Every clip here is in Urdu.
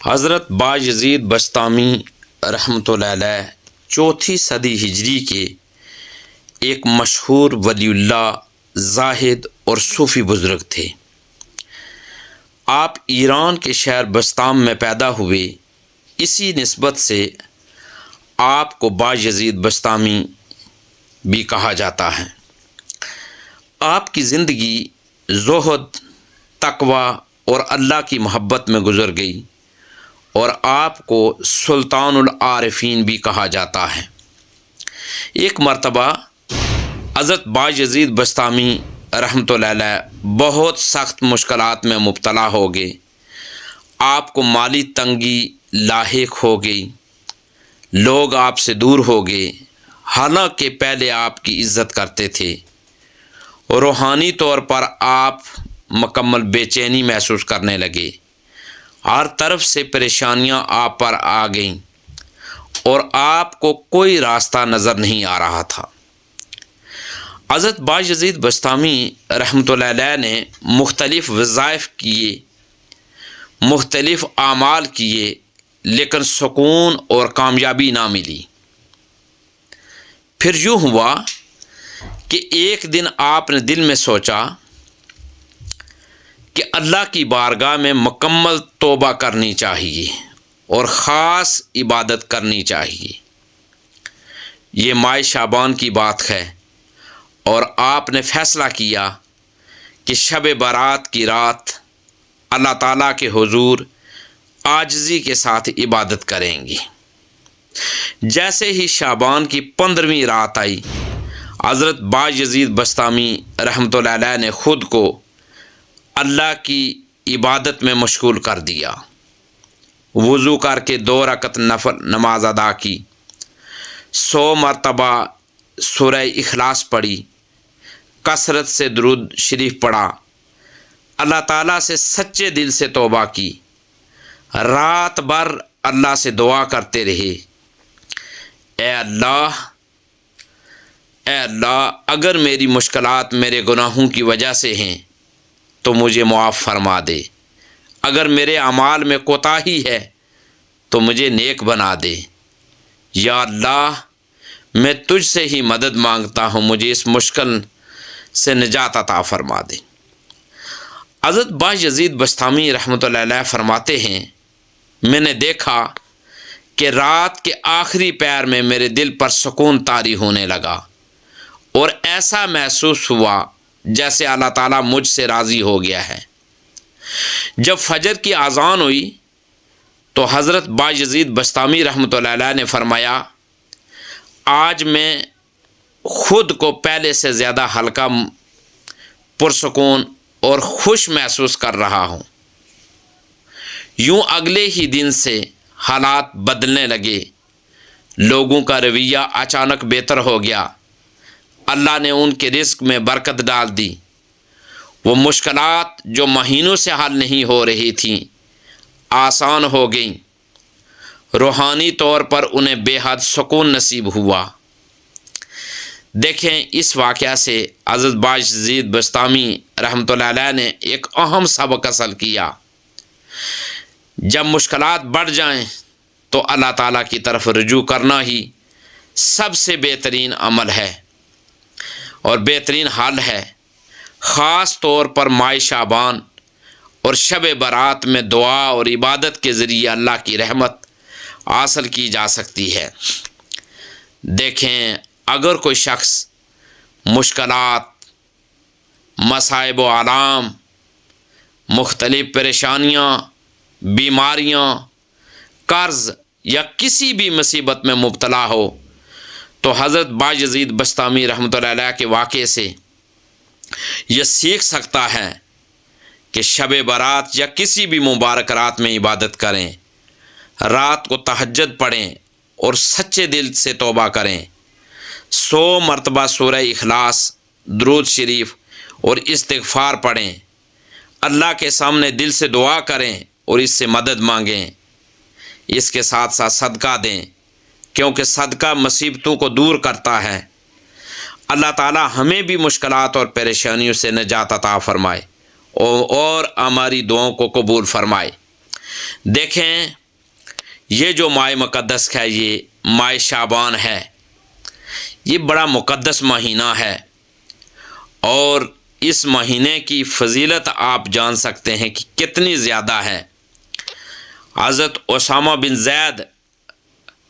حضرت بایزید بسطامی رحمۃ اللہ علیہ چوتھی صدی ہجری کے ایک مشہور ولی اللہ، زاہد اور صوفی بزرگ تھے۔ آپ ایران کے شہر بسطام میں پیدا ہوئے، اسی نسبت سے آپ کو بایزید بسطامی بھی کہا جاتا ہے۔ آپ کی زندگی زہد، تقوی اور اللہ کی محبت میں گزر گئی، اور آپ کو سلطان العارفین بھی کہا جاتا ہے۔ ایک مرتبہ حضرت بایزید بسطامی رحمۃ اللہ علیہ بہت سخت مشکلات میں مبتلا ہو گئے۔ آپ کو مالی تنگی لاحق ہو گئی، لوگ آپ سے دور ہو گئے، حالانکہ پہلے آپ کی عزت کرتے تھے۔ روحانی طور پر آپ مکمل بے چینی محسوس کرنے لگے، ہر طرف سے پریشانیاں آپ پر آ گئیں اور آپ کو کوئی راستہ نظر نہیں آ رہا تھا۔ حضرت بایزید بسطامی رحمۃ اللہ علیہ نے مختلف وظائف کیے، مختلف اعمال کیے، لیکن سکون اور کامیابی نہ ملی۔ پھر یوں ہوا کہ ایک دن آپ نے دل میں سوچا کہ اللہ کی بارگاہ میں مکمل توبہ کرنی چاہیے اور خاص عبادت کرنی چاہیے۔ یہ ماہ شعبان کی بات ہے، اور آپ نے فیصلہ کیا کہ شب برات کی رات اللہ تعالیٰ کے حضور عاجزی کے ساتھ عبادت کریں گے۔ جیسے ہی شعبان کی 15ویں رات آئی، حضرت بایزید بسطامی رحمۃ اللہ علیہ نے خود کو اللہ کی عبادت میں مشغول کر دیا۔ وضو کر کے 2 رکعت نفل نماز ادا کی، 100 مرتبہ سورہ اخلاص پڑھی، کثرت سے درود شریف پڑھا، اللہ تعالیٰ سے سچے دل سے توبہ کی، رات بھر اللہ سے دعا کرتے رہے، اے اللہ اگر میری مشکلات میرے گناہوں کی وجہ سے ہیں تو مجھے معاف فرما دے، اگر میرے اعمال میں کوتاہی ہے تو مجھے نیک بنا دے، یا اللہ میں تجھ سے ہی مدد مانگتا ہوں، مجھے اس مشکل سے نجات عطا فرما دے۔ حضرت بایزید بسطامی رحمۃ اللہ علیہ فرماتے ہیں، میں نے دیکھا کہ رات کے آخری پہر میں میرے دل پر سکون طاری ہونے لگا، اور ایسا محسوس ہوا جیسے اللہ تعالیٰ مجھ سے راضی ہو گیا ہے۔ جب فجر کی اذان ہوئی تو حضرت بایزید بسطامی رحمۃ اللہ علیہ نے فرمایا، آج میں خود کو پہلے سے زیادہ ہلکا، پرسکون اور خوش محسوس کر رہا ہوں۔ یوں اگلے ہی دن سے حالات بدلنے لگے، لوگوں کا رویہ اچانک بہتر ہو گیا، اللہ نے ان کے رزق میں برکت ڈال دی، وہ مشکلات جو مہینوں سے حل نہیں ہو رہی تھیں آسان ہو گئیں، روحانی طور پر انہیں بے حد سکون نصیب ہوا۔ دیکھیں، اس واقعہ سے حضرت بایزید بسطامی رحمۃ اللہ علیہ نے ایک اہم سبق حاصل کیا، جب مشکلات بڑھ جائیں تو اللہ تعالیٰ کی طرف رجوع کرنا ہی سب سے بہترین عمل ہے اور بہترین حل ہے۔ خاص طور پر ماہ شعبان اور شب برات میں دعا اور عبادت کے ذریعے اللہ کی رحمت حاصل کی جا سکتی ہے۔ دیکھیں، اگر کوئی شخص مشکلات، مصائب و آلام، مختلف پریشانیاں، بیماریاں، قرض یا کسی بھی مصیبت میں مبتلا ہو تو حضرت بایزید بسطامی رحمۃ اللہ علیہ کے واقعے سے یہ سیکھ سکتا ہے کہ شب برات یا کسی بھی مبارک رات میں عبادت کریں، رات کو تہجد پڑھیں اور سچے دل سے توبہ کریں، 100 مرتبہ سورہ اخلاص، درود شریف اور استغفار پڑھیں، اللہ کے سامنے دل سے دعا کریں اور اس سے مدد مانگیں، اس کے ساتھ ساتھ صدقہ دیں، کیونکہ صدقہ مصیبتوں کو دور کرتا ہے۔ اللہ تعالیٰ ہمیں بھی مشکلات اور پریشانیوں سے نجات عطا فرمائے اور ہماری دعاؤں کو قبول فرمائے۔ دیکھیں یہ جو ماہ مقدس ہے، یہ ماہ شعبان ہے، یہ بڑا مقدس مہینہ ہے، اور اس مہینے کی فضیلت آپ جان سکتے ہیں کہ کتنی زیادہ ہے۔ حضرت اسامہ بن زید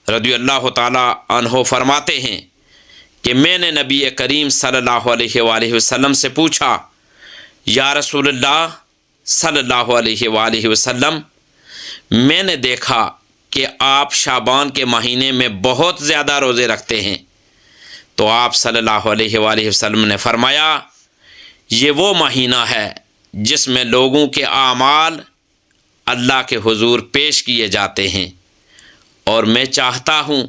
رضی اللہ تعالی عنہ فرماتے ہیں کہ میں نے نبی کریم صلی اللہ علیہ وآلہ وسلم سے پوچھا، یا رسول اللہ صلی اللہ علیہ وآلہ وسلم، میں نے دیکھا کہ آپ شعبان کے مہینے میں بہت زیادہ روزے رکھتے ہیں، تو آپ صلی اللہ علیہ وآلہ وسلم نے فرمایا، یہ وہ مہینہ ہے جس میں لوگوں کے اعمال اللہ کے حضور پیش کیے جاتے ہیں، اور میں چاہتا ہوں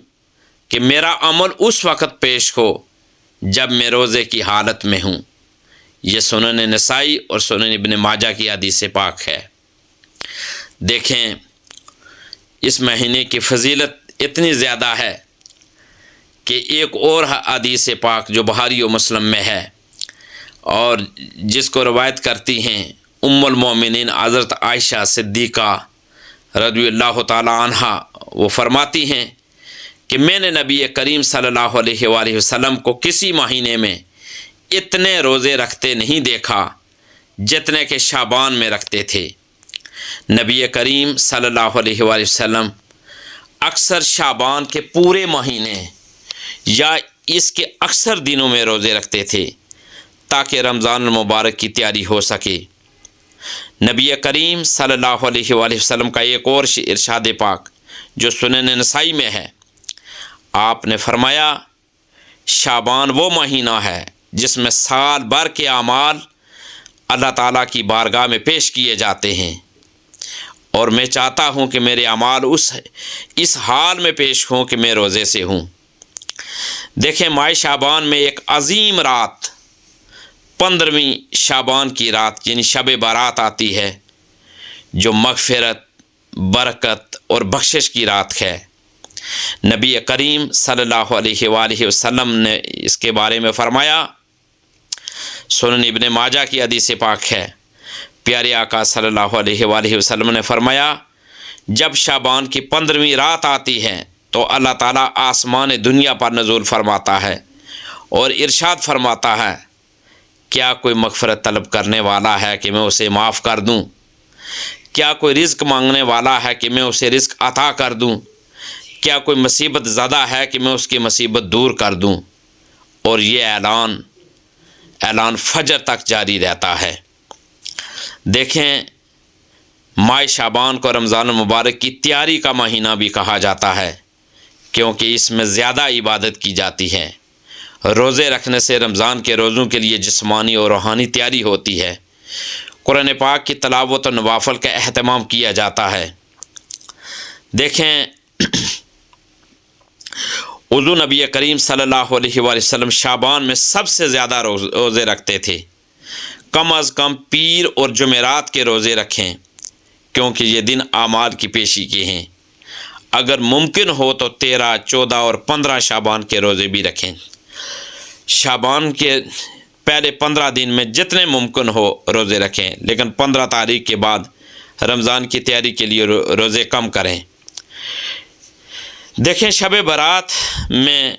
کہ میرا عمل اس وقت پیش ہو جب میں روزے کی حالت میں ہوں۔ یہ سنن نسائی اور سنن ابن ماجہ کی حدیث پاک ہے۔ دیکھیں اس مہینے کی فضیلت اتنی زیادہ ہے کہ ایک اور حدیث پاک جو بخاری و مسلم میں ہے، اور جس کو روایت کرتی ہیں ام المومنین حضرت عائشہ صدیقہ رضی اللہ تعالی عنہا، وہ فرماتی ہیں کہ میں نے نبی کریم صلی اللہ علیہ وآلہ وسلم کو کسی مہینے میں اتنے روزے رکھتے نہیں دیکھا جتنے کہ شعبان میں رکھتے تھے۔ نبی کریم صلی اللہ علیہ وآلہ وسلم اکثر شعبان کے پورے مہینے یا اس کے اکثر دنوں میں روزے رکھتے تھے تاکہ رمضان المبارک کی تیاری ہو سکے۔ نبی کریم صلی اللہ علیہ وآلہ وسلم کا ایک اور ارشاد پاک جو سنن نسائی میں ہے، آپ نے فرمایا، شعبان وہ مہینہ ہے جس میں سال بھر کے اعمال اللہ تعالیٰ کی بارگاہ میں پیش کیے جاتے ہیں، اور میں چاہتا ہوں کہ میرے اعمال اس حال میں پیش ہوں کہ میں روزے سے ہوں۔ دیکھیں ماہ شعبان میں ایک عظیم رات 15ویں شعبان کی رات یعنی شب برات آتی ہے، جو مغفرت، برکت اور بخشش کی رات ہے۔ نبی کریم صلی اللہ علیہ وآلہ وسلم نے اس کے بارے میں فرمایا، سنن ابن ماجہ کی حدیث پاک ہے، پیارے آقا صلی اللہ علیہ وآلہ وسلم نے فرمایا، جب شعبان کی 15ویں رات آتی ہے تو اللہ تعالیٰ آسمان دنیا پر نزول فرماتا ہے اور ارشاد فرماتا ہے، کیا کوئی مغفرت طلب کرنے والا ہے کہ میں اسے معاف کر دوں؟ کیا کوئی رزق مانگنے والا ہے کہ میں اسے رزق عطا کر دوں؟ کیا کوئی مصیبت زدہ ہے کہ میں اس کی مصیبت دور کر دوں؟ اور یہ اعلان فجر تک جاری رہتا ہے۔ دیکھیں ماہ شعبان کو رمضان المبارک کی تیاری کا مہینہ بھی کہا جاتا ہے، کیونکہ اس میں زیادہ عبادت کی جاتی ہے۔ روزے رکھنے سے رمضان کے روزوں کے لیے جسمانی اور روحانی تیاری ہوتی ہے۔ قرآن پاک کی تلاوت و نوافل کا اہتمام کیا جاتا ہے۔ دیکھیں حضور نبی کریم صلی اللہ علیہ وآلہ وسلم شعبان میں سب سے زیادہ روزے رکھتے تھے۔ کم از کم پیر اور جمعرات کے روزے رکھیں، کیونکہ یہ دن اعمال کی پیشی کے ہیں۔ اگر ممکن ہو تو 13، 14 اور 15 شعبان کے روزے بھی رکھیں۔ شعبان کے پہلے 15 دن میں جتنے ممکن ہو روزے رکھیں، لیکن 15 تاریخ کے بعد رمضان کی تیاری کے لیے روزے کم کریں۔ دیکھیں شب برات میں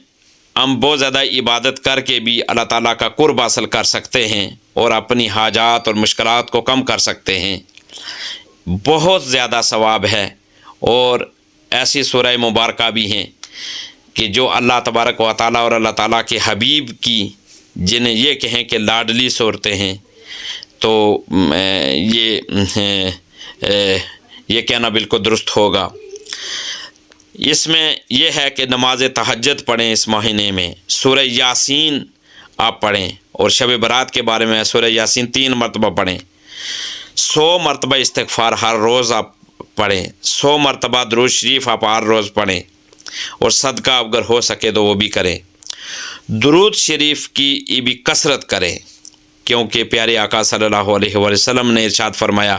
ہم بہت زیادہ عبادت کر کے بھی اللہ تعالیٰ کا قرب حاصل کر سکتے ہیں اور اپنی حاجات اور مشکلات کو کم کر سکتے ہیں۔ بہت زیادہ ثواب ہے، اور ایسی سورہ مبارکہ بھی ہیں کہ جو اللہ تبارک و تعالیٰ اور اللہ تعالیٰ کے حبیب کی، جنہیں یہ کہیں کہ لاڈلی صورتیں ہیں، تو یہ کہنا بالکل درست ہوگا۔ اس میں یہ ہے کہ نماز تہجد پڑھیں، اس مہینے میں سورہ یاسین آپ پڑھیں، اور شب برات کے بارے میں سورہ یاسین 3 مرتبہ پڑھیں۔ 100 مرتبہ استغفار ہر روز آپ پڑھیں، 100 مرتبہ درود شریف آپ ہر روز پڑھیں، اور صدقہ اگر ہو سکے تو وہ بھی کریں۔ درود شریف کی بھی کثرت کریں، کیونکہ پیارے آقا صلی اللہ علیہ وآلہ وسلم نے ارشاد فرمایا،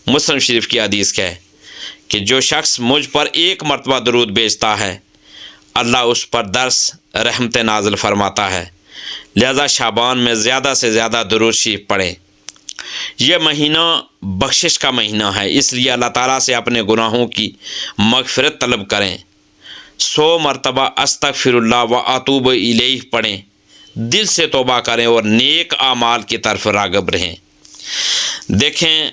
مسلم شریف کی حدیث ہے کہ جو شخص مجھ پر 1 مرتبہ درود بھیجتا ہے، اللہ اس پر درس رحمت نازل فرماتا ہے۔ لہذا شعبان میں زیادہ سے زیادہ درود شریف پڑھیں۔ یہ مہینہ بخشش کا مہینہ ہے، اس لیے اللہ تعالیٰ سے اپنے گناہوں کی مغفرت طلب کریں۔ 100 مرتبہ استغفر اللہ و اتوب الیہ پڑھیں، دل سے توبہ کریں اور نیک اعمال کی طرف راغب رہیں۔ دیکھیں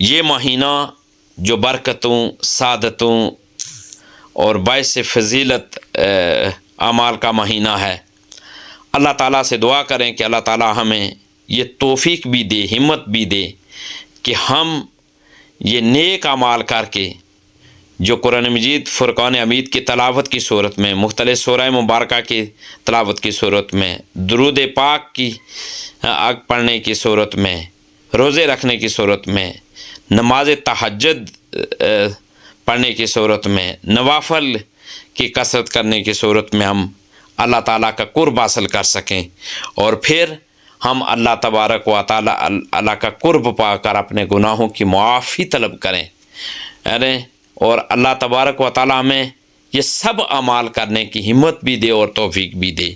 یہ مہینہ جو برکتوں، سعادتوں اور باعث فضیلت اعمال کا مہینہ ہے، اللہ تعالیٰ سے دعا کریں کہ اللہ تعالیٰ ہمیں یہ توفیق بھی دے، ہمت بھی دے کہ ہم یہ نیک اعمال کر کے جو قرآن مجید فرقان حمید کی تلاوت کی صورت میں، مختلف سورہ مبارکہ کی تلاوت کی صورت میں، درود پاک کی پڑھنے کی صورت میں، روزے رکھنے کی صورت میں، نماز تہجد پڑھنے کی صورت میں، نوافل کی کثرت کرنے کی صورت میں ہم اللہ تعالیٰ کا قرب حاصل کر سکیں، اور پھر ہم اللہ تبارک و تعالیٰ اللہ کا قرب پا کر اپنے گناہوں کی معافی طلب کریں، اور اللہ تبارک و تعالیٰ ہمیں یہ سب اعمال کرنے کی ہمت بھی دے اور توفیق بھی دے۔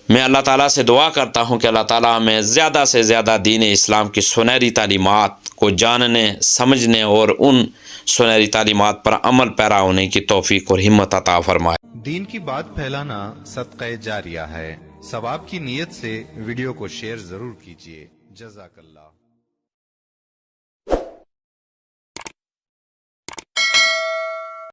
میں اللہ تعالیٰ سے دعا کرتا ہوں کہ اللہ تعالیٰ ہمیں زیادہ سے زیادہ دین اسلام کی سنہری تعلیمات کو جاننے، سمجھنے اور ان سنہری تعلیمات پر عمل پیرا ہونے کی توفیق اور ہمت عطا فرمائے۔ دین کی بات پھیلانا صدقہ جاریہ ہے، ثواب کی نیت سے ویڈیو کو شیئر ضرور کیجیے۔ جزاک اللہ۔